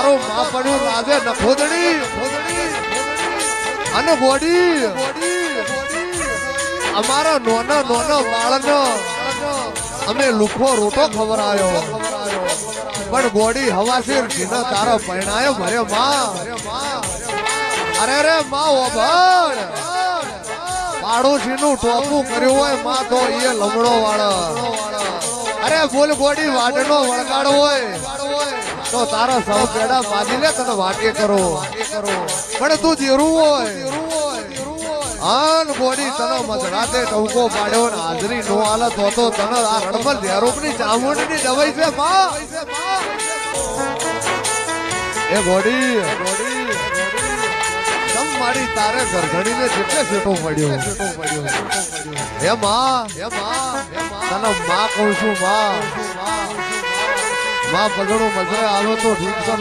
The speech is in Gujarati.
તારું માં પડ્યું લાગે નખોદડી અને ગોડી અમારા નોના બાળનો અમે લુખો રોટો ખવરાયો પણ ગોડી હવાસીર જીનો તારો પરણાયો ભરે માં અરે રે માં ઓભળ પાડોશી નું ટોપું કર્યું હોય માં તો એ લમડો વાળો અરે બોલ ગોડી વાડનો વળગાડ હોય તો તારા સૌ પેડા બાજી લે તને વાટે કરો પણ તું જીરું હોય આન ગોડી તને મધરાતે ટવકો પાડ્યો ને હાજરી નો હાલત હોતો તને આ રણમલ ધેરૂપની ચામુંડની દવાઈ છે માં એ ગોડી તમ મારી તારે ગરધણીને જેટલે છેટો પડ્યો હે માં તને માં કહું છું માં પગડું મજરે આવ્યો તો ઠીક